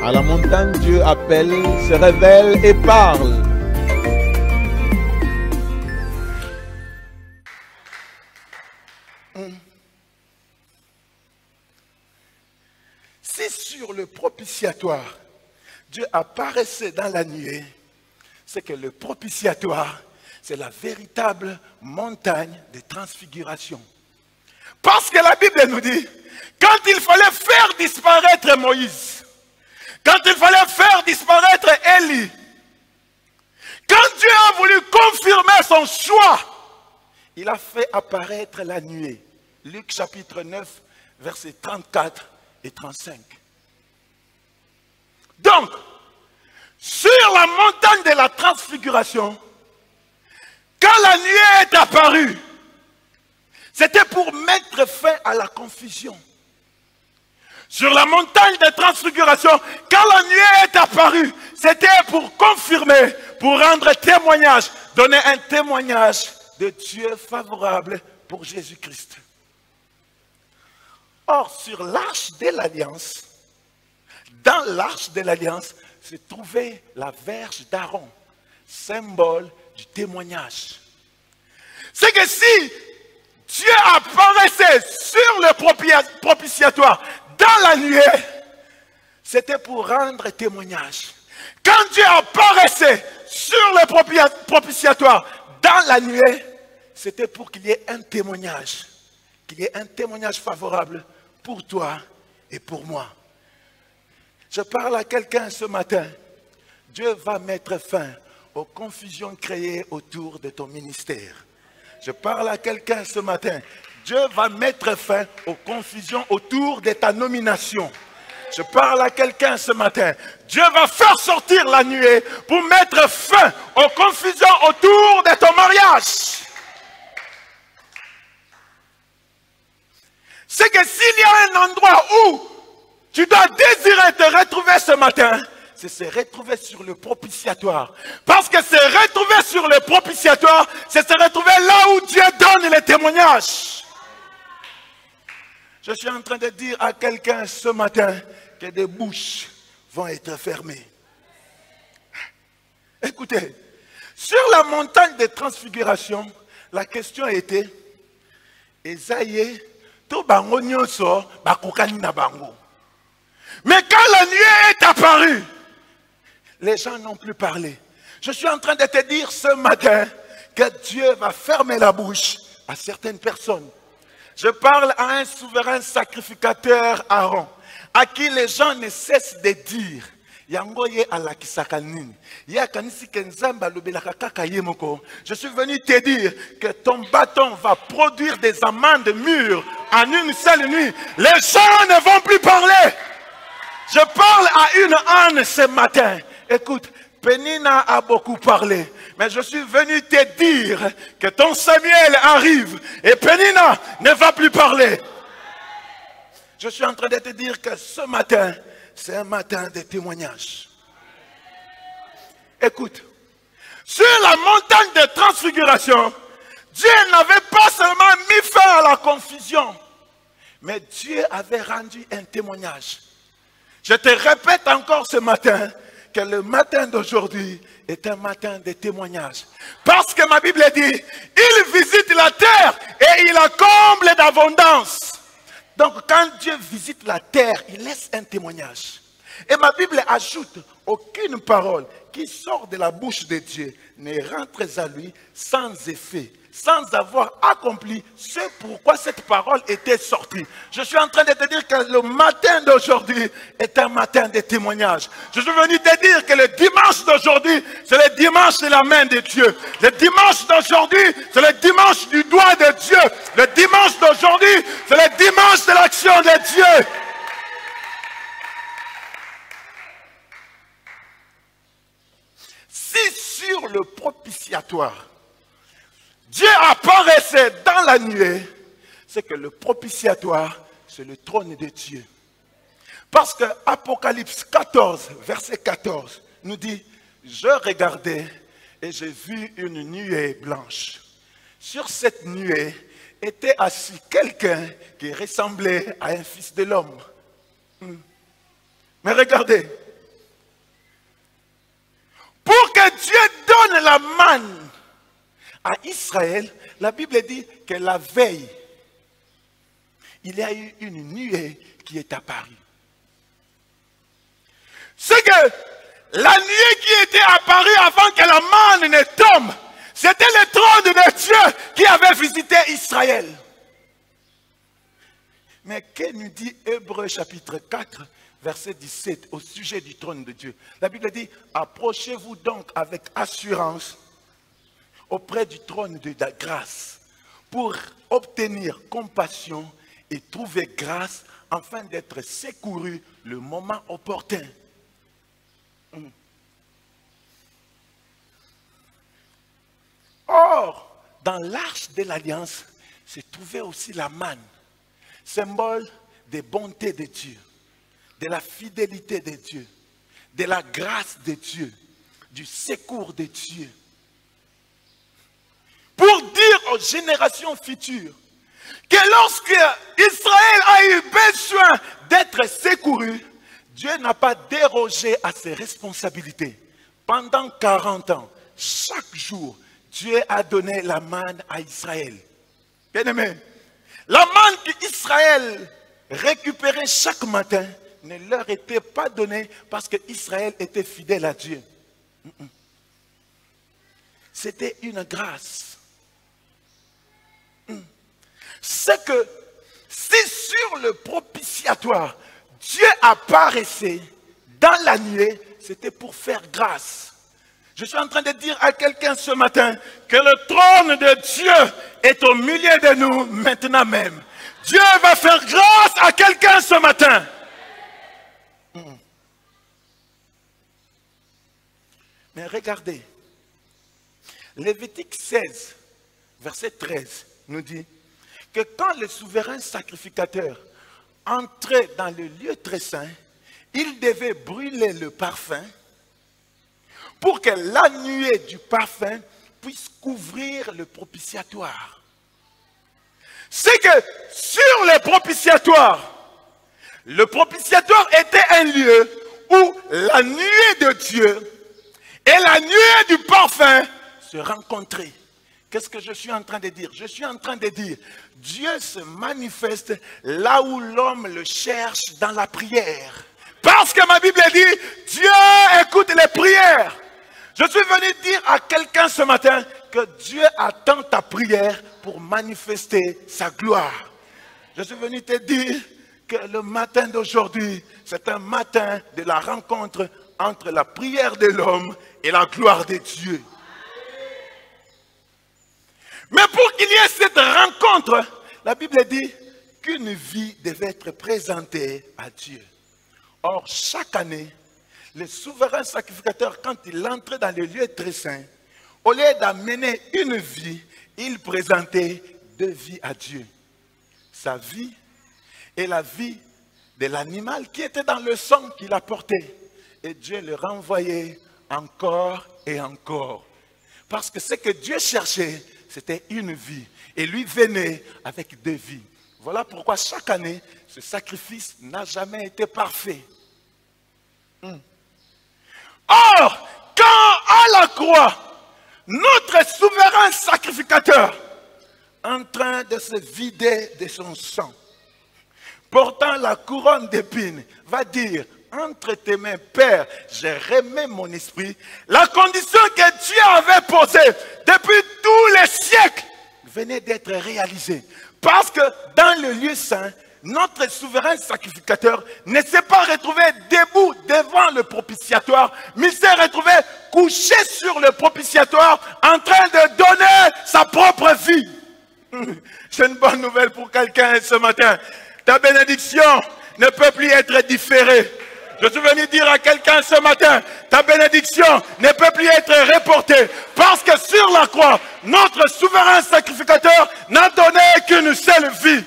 À la montagne, Dieu appelle, se révèle et parle. Si sur le propitiatoire, Dieu apparaissait dans la nuée, c'est que le propitiatoire, c'est la véritable montagne de transfiguration. Parce que la Bible nous dit, quand il fallait faire disparaître Moïse, quand il fallait faire disparaître Élie, quand Dieu a voulu confirmer son choix, il a fait apparaître la nuée. Luc chapitre 9, versets 34 et 35. Donc, sur la montagne de la transfiguration, quand la nuée est apparue, c'était pour mettre fin à la confusion. Sur la montagne de transfiguration, quand la nuée est apparue, c'était pour confirmer, pour rendre témoignage, donner un témoignage de Dieu favorable pour Jésus-Christ. Or, sur l'arche de l'Alliance, dans l'arche de l'Alliance, se trouvait la verge d'Aaron, symbole du témoignage. C'est que si Dieu apparaissait sur le propitiatoire dans la nuée, c'était pour rendre témoignage. Quand Dieu apparaissait sur le propitiatoire dans la nuée, c'était pour qu'il y ait un témoignage favorable pour toi et pour moi. Je parle à quelqu'un ce matin. Dieu va mettre fin aux confusions créées autour de ton ministère. Je parle à quelqu'un ce matin. Dieu va mettre fin aux confusions autour de ta nomination. Je parle à quelqu'un ce matin. Dieu va faire sortir la nuée pour mettre fin aux confusions autour de ton mariage. C'est que s'il y a un endroit où tu dois désirer te retrouver ce matin, c'est se retrouver sur le propitiatoire. Parce que se retrouver sur le propitiatoire, c'est se retrouver là où Dieu donne les témoignages. Je suis en train de dire à quelqu'un ce matin que des bouches vont être fermées. Écoutez, sur la montagne de transfiguration, la question était, Esaïe, to bango nyonso bakokani na bango. Mais quand la nuée est apparue, les gens n'ont plus parlé. Je suis en train de te dire ce matin que Dieu va fermer la bouche à certaines personnes. Je parle à un souverain sacrificateur Aaron, à qui les gens ne cessent de dire, je suis venu te dire que ton bâton va produire des amandes mûres en une seule nuit. Les gens ne vont plus parler. Je parle à une âne ce matin. Écoute, Pénina a beaucoup parlé, mais je suis venu te dire que ton Samuel arrive et Pénina ne va plus parler. Je suis en train de te dire que ce matin, c'est un matin de témoignage. Écoute, sur la montagne de transfiguration, Dieu n'avait pas seulement mis fin à la confusion, mais Dieu avait rendu un témoignage. Je te répète encore ce matin que le matin d'aujourd'hui est un matin de témoignage. Parce que ma Bible dit, il visite la terre et il la comble d'abondance. Donc quand Dieu visite la terre, il laisse un témoignage. Et ma Bible ajoute, aucune parole qui sort de la bouche de Dieu ne rentre à lui sans effet, sans avoir accompli ce pourquoi cette parole était sortie. Je suis en train de te dire que le matin d'aujourd'hui est un matin de témoignage. Je suis venu te dire que le dimanche d'aujourd'hui, c'est le dimanche de la main de Dieu. Le dimanche d'aujourd'hui, c'est le dimanche du doigt de Dieu. Le dimanche d'aujourd'hui, c'est le dimanche de l'action de Dieu. Si sur le propitiatoire, Dieu apparaissait dans la nuée, c'est que le propitiatoire, c'est le trône de Dieu. Parce que Apocalypse 14, verset 14, nous dit, je regardais et j'ai vu une nuée blanche. Sur cette nuée était assis quelqu'un qui ressemblait à un fils de l'homme. Mais regardez, la manne à Israël, la Bible dit que la veille, il y a eu une nuée qui est apparue. C'est que la nuée qui était apparue avant que la manne ne tombe, c'était le trône de Dieu qui avait visité Israël. Mais que nous dit Hébreux chapitre 4, verset 17 au sujet du trône de Dieu? La Bible dit, approchez-vous donc avec assurance auprès du trône de la grâce pour obtenir compassion et trouver grâce afin d'être secouru le moment opportun. Or, dans l'arche de l'alliance, se trouvait aussi la manne, symbole des bontés de Dieu, de la fidélité de Dieu, de la grâce de Dieu, du secours de Dieu. Pour dire aux générations futures que lorsque Israël a eu besoin d'être secouru, Dieu n'a pas dérogé à ses responsabilités. Pendant 40 ans, chaque jour, Dieu a donné la manne à Israël. Bien-aimé, la manne qu'Israël récupérait chaque matin ne leur était pas donnée parce qu'Israël était fidèle à Dieu. C'était une grâce. C'est que si sur le propitiatoire, Dieu apparaissait dans la nuée, c'était pour faire grâce. Je suis en train de dire à quelqu'un ce matin que le trône de Dieu est au milieu de nous maintenant même. Dieu va faire grâce à quelqu'un ce matin. Mais regardez, Lévitique 16, verset 13, nous dit que quand le souverain sacrificateur entrait dans le lieu très saint, il devait brûler le parfum pour que la nuée du parfum puisse couvrir le propitiatoire. C'est que sur le propitiatoire était un lieu où la nuée de Dieu et la nuée du parfum se rencontraient. Qu'est-ce que je suis en train de dire? Je suis en train de dire, Dieu se manifeste là où l'homme le cherche dans la prière. Parce que ma Bible dit, Dieu écoute les prières. Je suis venu dire à quelqu'un ce matin que Dieu attend ta prière pour manifester sa gloire. Je suis venu te dire que le matin d'aujourd'hui, c'est un matin de la rencontre entre la prière de l'homme et la gloire de Dieu. Mais pour qu'il y ait cette rencontre, la Bible dit qu'une vie devait être présentée à Dieu. Or, chaque année, le souverain sacrificateur, quand il entrait dans le lieu très saint, au lieu d'amener une vie, il présentait deux vies à Dieu. Sa vie et la vie de l'animal qui était dans le sang qu'il apportait. Et Dieu le renvoyait encore et encore. Parce que ce que Dieu cherchait, c'était une vie. Et lui venait avec deux vies. Voilà pourquoi chaque année, ce sacrifice n'a jamais été parfait. Or, quand à la croix, notre souverain sacrificateur, en train de se vider de son sang, portant la couronne d'épines, va dire, entre tes mains, Père, je remets mon esprit. La condition que Dieu avait posée depuis tous les siècles venait d'être réalisée. Parce que dans le lieu saint, notre souverain sacrificateur ne s'est pas retrouvé debout devant le propitiatoire, mais s'est retrouvé couché sur le propitiatoire en train de donner sa propre vie. C'est une bonne nouvelle pour quelqu'un ce matin. Ta bénédiction ne peut plus être différée. Je suis venu dire à quelqu'un ce matin, ta bénédiction ne peut plus être reportée. Parce que sur la croix, notre souverain sacrificateur n'a donné qu'une seule vie.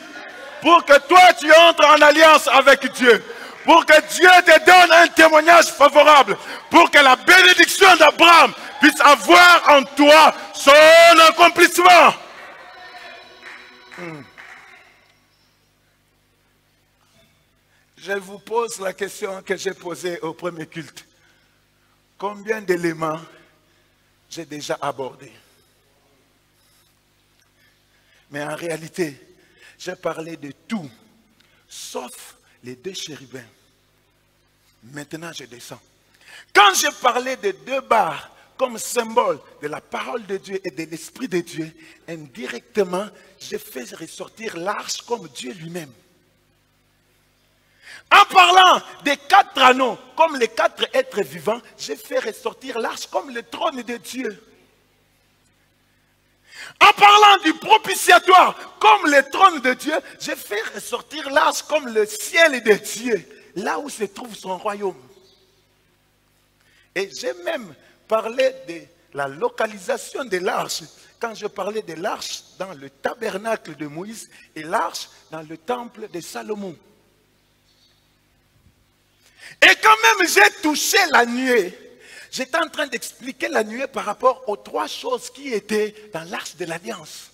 Pour que toi tu entres en alliance avec Dieu. Pour que Dieu te donne un témoignage favorable. Pour que la bénédiction d'Abraham puisse avoir en toi son accomplissement. Je vous pose la question que j'ai posée au premier culte. Combien d'éléments j'ai déjà abordé. Mais en réalité, j'ai parlé de tout, sauf les 2 chérubins. Maintenant, je descends. Quand j'ai parlé de 2 barres comme symbole de la parole de Dieu et de l'Esprit de Dieu, indirectement, j'ai fait ressortir l'arche comme Dieu lui-même. En parlant des 4 anneaux, comme les 4 êtres vivants, j'ai fait ressortir l'arche comme le trône de Dieu. En parlant du propitiatoire, comme le trône de Dieu, j'ai fait ressortir l'arche comme le ciel de Dieu, là où se trouve son royaume. Et j'ai même parlé de la localisation de l'arche, quand je parlais de l'arche dans le tabernacle de Moïse et l'arche dans le temple de Salomon. Et quand même j'ai touché la nuée, j'étais en train d'expliquer la nuée par rapport aux 3 choses qui étaient dans l'arche de l'alliance.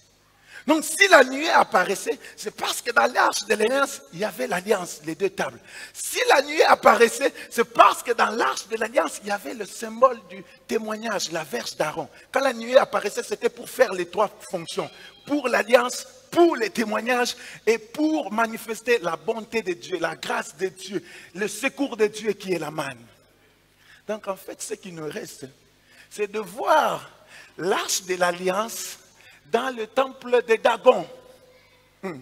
Donc si la nuée apparaissait, c'est parce que dans l'arche de l'alliance, il y avait l'alliance, les 2 tables. Si la nuée apparaissait, c'est parce que dans l'arche de l'alliance, il y avait le symbole du témoignage, la verge d'Aaron. Quand la nuée apparaissait, c'était pour faire les 3 fonctions. Pour l'alliance, pour les témoignages et pour manifester la bonté de Dieu, la grâce de Dieu, le secours de Dieu qui est la manne. Donc en fait, ce qui nous reste, c'est de voir l'arche de l'alliance dans le temple de Dagon. Or,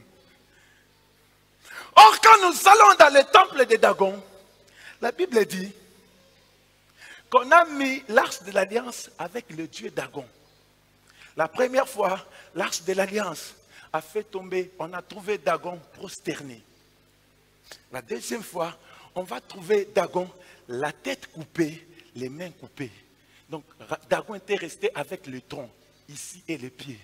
quand nous allons dans le temple de Dagon, la Bible dit qu'on a mis l'arche de l'alliance avec le dieu Dagon. La première fois, l'arche de l'alliance a fait tomber, on a trouvé Dagon prosterné. La deuxième fois, on va trouver Dagon, la tête coupée, les mains coupées. Donc, Dagon était resté avec le tronc, ici, et les pieds.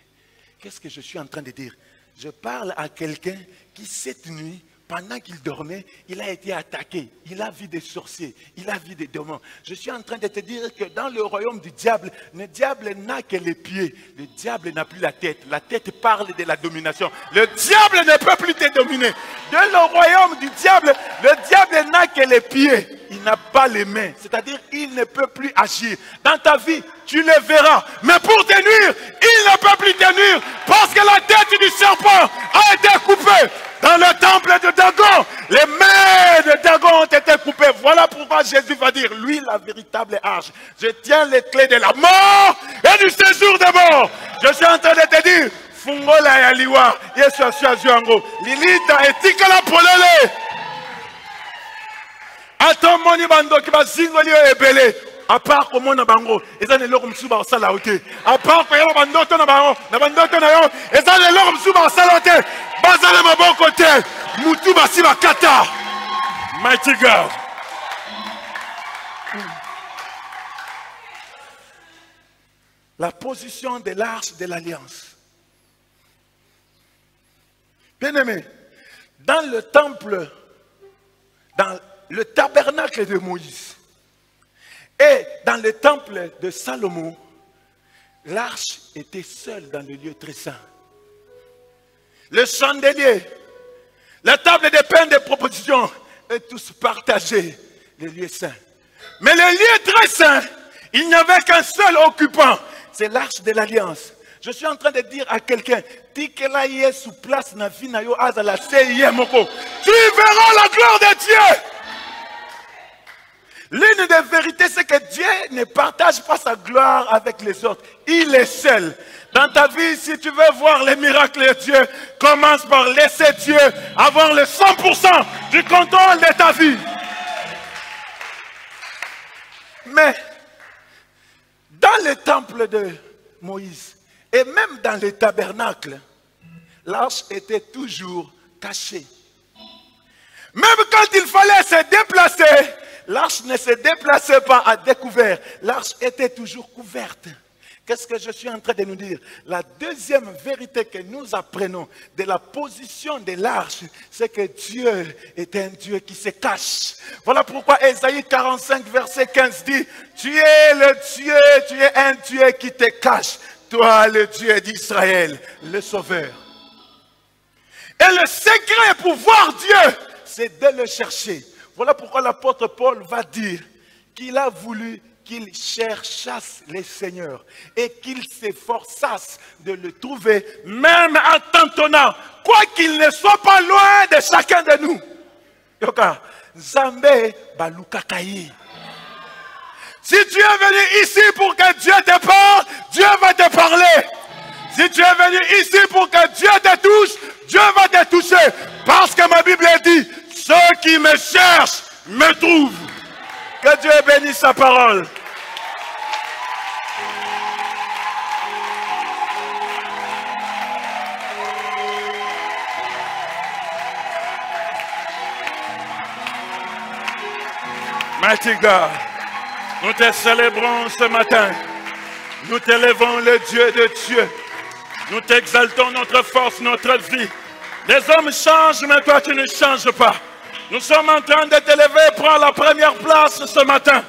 Qu'est-ce que je suis en train de dire? Je parle à quelqu'un qui, cette nuit, pendant qu'il dormait, il a été attaqué. Il a vu des sorciers, il a vu des démons. Je suis en train de te dire que dans le royaume du diable, le diable n'a que les pieds. Le diable n'a plus la tête. La tête parle de la domination. Le diable ne peut plus te dominer. Dans le royaume du diable, le diable n'a que les pieds. Il n'a pas les mains. C'est-à-dire, il ne peut plus agir. Dans ta vie, tu le verras. Mais pour te nuire, il ne peut plus te nuire. Parce que la tête du serpent a été coupée. Dans le temple de Dagon, les mains de Dagon ont été coupées. Voilà pourquoi Jésus va dire, lui la véritable arche. Je tiens les clés de la mort et du séjour des morts. Je suis en train de te dire, Fungola yaliwa, Yesu ashuazuango, Lilita etika la polele. Attends moni bando ki bazingoli ebele. À part comment na bango, ils ont les lormes sous bas salaoté. À part que yalo bandoto na bango, na bandoto na yo, ils ont les lormes sous bas salaoté. Bazale ma bon côté, mutu basi bakata. Mighty God. La position de l'arche de l'alliance. Bien-aimé, dans le temple, dans le tabernacle de Moïse, et dans le temple de Salomon, l'arche était seule dans le lieu très saint. Le chandelier, la table de pain de proposition, et tous partagés, le lieu saint. Mais le lieu très saint, il n'y avait qu'un seul occupant, c'est l'arche de l'alliance. Je suis en train de dire à quelqu'un, tu verras la gloire de Dieu. L'une des vérités, c'est que Dieu ne partage pas sa gloire avec les autres. Il est seul. Dans ta vie, si tu veux voir les miracles de Dieu, commence par laisser Dieu avoir le 100% du contrôle de ta vie. Mais, dans le temple de Moïse, et même dans le tabernacle, l'arche était toujours cachée. Même quand il fallait se déplacer, l'arche ne se déplaçait pas à découvert. L'arche était toujours couverte. Qu'est-ce que je suis en train de nous dire? La deuxième vérité que nous apprenons de la position de l'arche, c'est que Dieu est un Dieu qui se cache. Voilà pourquoi Ésaïe 45, verset 15 dit, tu es le Dieu, tu es un Dieu qui te cache. Toi, le Dieu d'Israël, le Sauveur. Et le secret pour voir Dieu, c'est de le chercher. Voilà pourquoi l'apôtre Paul va dire qu'il a voulu qu'ils cherchassent les seigneurs et qu'ils s'efforçassent de le trouver, même en tâtonnant, quoi qu'il ne soit pas loin de chacun de nous. Yoka, Zambé Balukakayi. Si tu es venu ici pour que Dieu te parle, Dieu va te parler. Si tu es venu ici pour que Dieu te touche, Dieu va te toucher. Parce que ma Bible dit, ceux qui me cherchent me trouvent. Que Dieu bénisse sa parole. Mighty God, nous te célébrons ce matin. Nous t'élevons le Dieu de Dieu. Nous t'exaltons notre force, notre vie. Les hommes changent, mais toi tu ne changes pas. Nous sommes en train de t'élever, prends la première place ce matin.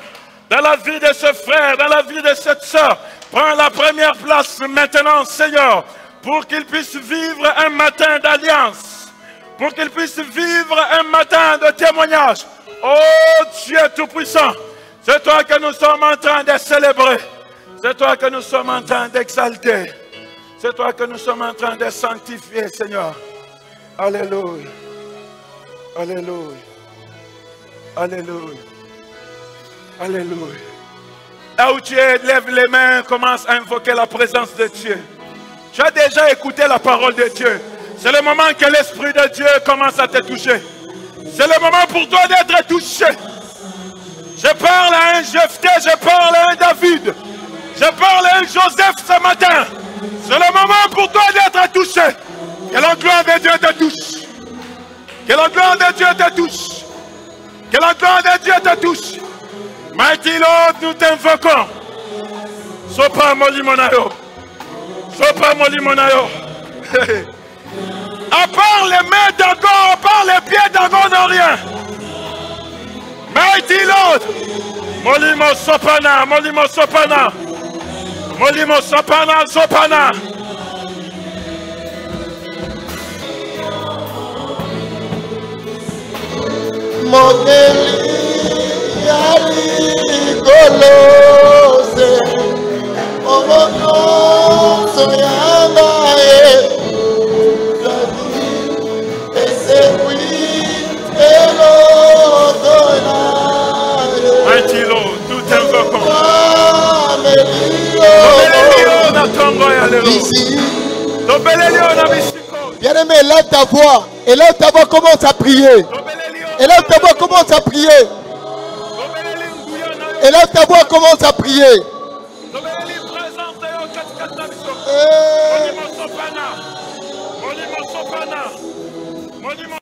Dans la vie de ce frère, dans la vie de cette soeur. Prends la première place maintenant, Seigneur, pour qu'il puisse vivre un matin d'alliance. Pour qu'il puisse vivre un matin de témoignage. Oh Dieu Tout-Puissant, c'est toi que nous sommes en train de célébrer. C'est toi que nous sommes en train d'exalter. C'est toi que nous sommes en train de sanctifier, Seigneur. Alléluia. Alléluia. Alléluia. Alléluia. Là où tu es, lève les mains, commence à invoquer la présence de Dieu. Tu as déjà écouté la parole de Dieu. C'est le moment que l'Esprit de Dieu commence à te toucher. C'est le moment pour toi d'être touché. Je parle à un Jephthé, je parle à un David. Je parle à un Joseph ce matin. C'est le moment pour toi d'être touché. Que la gloire de Dieu te touche. Que la gloire de Dieu te touche. Que la gloire de Dieu te touche. Mighty Lord, nous t'invoquons. Sopa molimonayo. Sopa molimonayo. À part les mains d'Agon, à part les pieds d'Agon, non rien. Mighty Lord. Molimo sopana, molimo sopana. Molimo sopana, sopana. Mokeli yali kolose omono soyanga Mighty Lord, nous t'invoquons. Bien-aimé, élève ta voix. Élève ta voix, commence à prier. Élève ta voix, commence à prier. Élève ta voix, commence à prier. Monimo